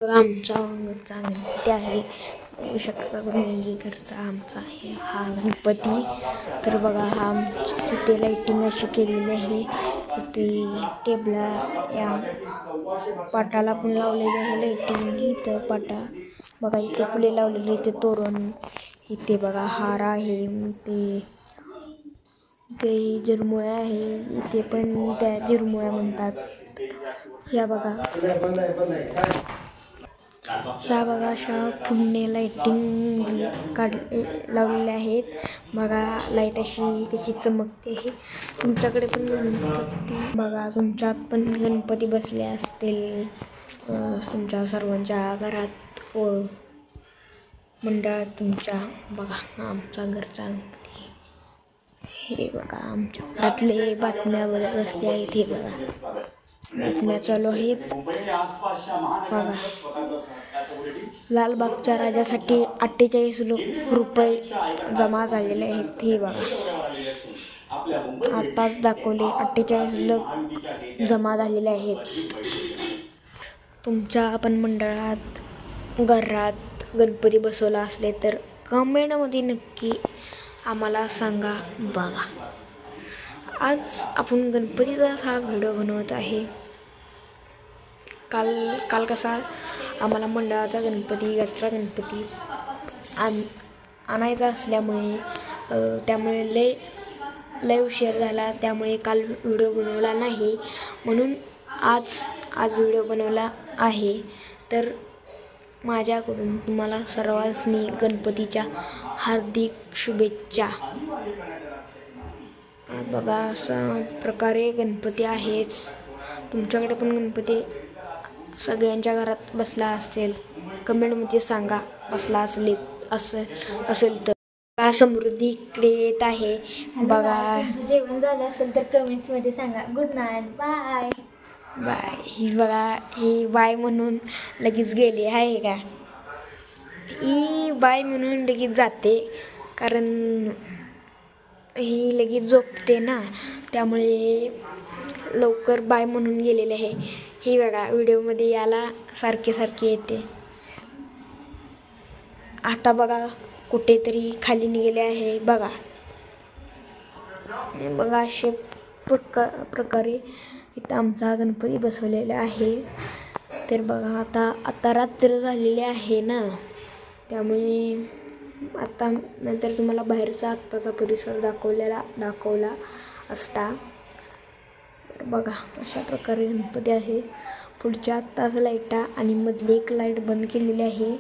आमचा घरचा गणपती आहे. बघू शकता तुम्ही घरचा आमचा आहे हा गणपती. तर बघा हा इथे लाइटिंग अशी केलेली आहे. इथे टेबला या पाटाला पण लावलेली आहे लाइटिंग. इथं पाटा बघा, इथे फुले लावलेली, इथे तोरण, इथे बघा हार आहे, ते झिरमुळ्या आहे, इथे पण त्या झिरमुळ्या म्हणतात. ह्या बघा अशा फुलणे लाइटिंग लावलेल्या आहेत. बघा लाईट अशी कशी चमकते आहे. तुमच्याकडे पण गणपती बघा, तुमच्यात पण गणपती बसले असतील तुमच्या सर्वांच्या घरात व मंडळात तुमच्या. बघा आमचा घरचा गणपती. हे बघा आमच्या घरातले बातम्या वगैरे रस्ते आहेत. हे बघा बातम्या चालू आहेत. बघा लालबागच्या राजासाठी 48 रुपये जमा झालेले आहेत. हे बघा आताच दाखवले 48 लाख जमा झालेले आहेत. तुमच्या आपण मंडळात घरात गणपती बसवला असले तर कमेंटमध्ये नक्की आम्हाला सांगा. बघा आज आपण गणपतीचा हा व्हिडिओ बनवत आहे. काल कसा आम्हाला मंडळाचा गणपती घरचा गणपती आणायचा असल्यामुळे त्यामुळे लय उशीर झाला, त्यामुळे काल व्हिडिओ बनवला नाही, म्हणून आज व्हिडिओ बनवला आहे. तर माझ्याकडून तुम्हाला सर्वांनी गणपतीच्या हार्दिक शुभेच्छा. बघा अशा प्रकारे गणपती आहेच. तुमच्याकडे पण गणपती सगळ्यांच्या घरात बसला असेल, कमेंटमध्ये सांगा. बसला असेल तर समृद्धी इकडे येत आहे. बघा जेवण झालं असेल तर कमेंट्समध्ये सांगा. Good night, bye bye. ही बघा ही बाय म्हणून लगेच गेली आहे का, ही बाय म्हणून लगेच जाते, कारण ही लगेच झोपते ना, त्यामुळे लवकर बाय म्हणून गेलेले आहे. ही बघा व्हिडिओमध्ये याला सारखे येते. आता बघा कुठेतरी खाली निघाले आहे. बघा अशा प्रकारे इथं आमचा गणपती बसवलेला आहे. तर बघा आता रात्र झालेली आहे ना, त्यामुळे आता नंतर तुम्हाला बाहेरचा आत्ताचा परिसर दाखवला असता. बघा अशा प्रकारे गणपती आहे. पुढच्या आत्ताच लाईटा आणि मधली एक लाईट बंद केलेली आहे.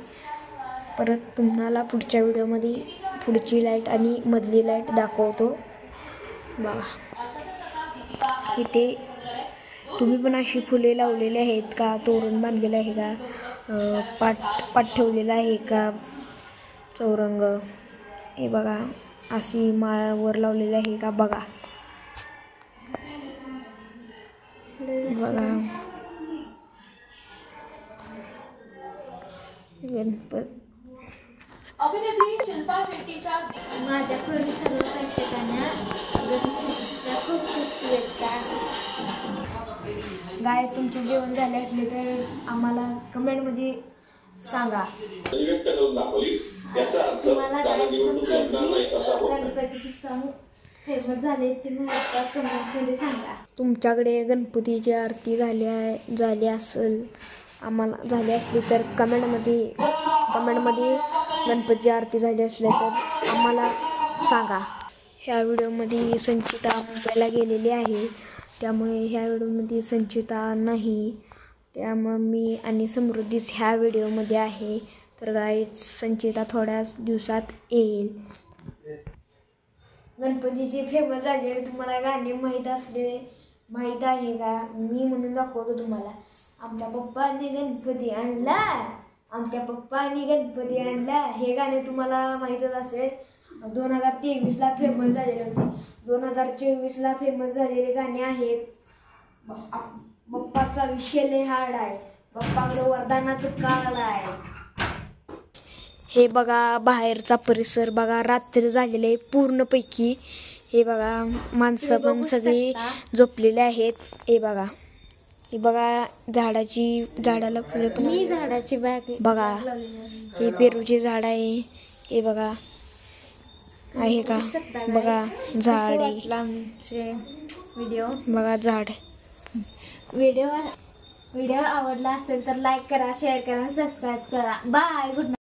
परत तुम्हाला पुढच्या व्हिडिओमध्ये पुढची लाईट आणि मधली लाईट दाखवतो. बघा इथे तुम्ही पण अशी फुले लावलेली आहेत का, तोरण बांधलेलं आहे का, पाट ठेवलेला आहे का, चौरंग हे बघा अशी माळ वर लावलेली आहे का. बघा गणपती अभिनेत्री शिल्पा शेट्टीच्या माझ्याकडून सर्व प्रेक्षकांना गणेशोत्सवाच्या खूप शुभेच्छा. गायस तुमचे जेवण झाले असले तर आम्हाला कमेंटमध्ये सांगा. तुम्हाला गणपतीचे सण फेमस झाले ते मला कमेंटमध्ये सांगा. तुमच्याकडे गणपतीची आरती झाली असेल, आम्हाला झाली असली तर कमेंटमध्ये गणपतीची आरती झाली असली तर आम्हाला सांगा. ह्या व्हिडिओमध्ये संचिता मुंबईला गेलेली आहे, त्यामुळे ह्या व्हिडिओमध्ये संचिता नाही, त्यामुळे मी आणि समृद्धीच ह्या व्हिडिओमध्ये आहे. तर गाईज संचिता थोड्याच दिवसात येईल. गणपतीचे फेमस झाले तुम्हाला गाणे माहीत आहे का, मी म्हणून दाखवतो तुम्हाला. आमच्या पप्पांनी गणपती आणला, हे गाणे तुम्हाला माहीतच असेल. 2023ला फेमस झालेले होते. 2024ला फेमस झालेले गाणे आहेत. बाप्पाचा विषय लय हार्ड आहे, बाप्पाकडे वरदानाचं काळ आहे. हे बघा बाहेरचा परिसर बघा, रात्री झालेले पूर्णपैकी. हे बघा माणसं पण सगळी झोपलेले आहेत. हे बघा ही बघा झाडाला फुले पण मी झाडाची बॅग बघा. हे पेरूचे झाड आहे. हे बघा आहे का बघा झाड आहे. आमचे व्हिडिओ बघा झाड. व्हिडिओ आवडला असेल तर लाईक करा, शेअर करा, सबस्क्राईब करा. Bye, good night.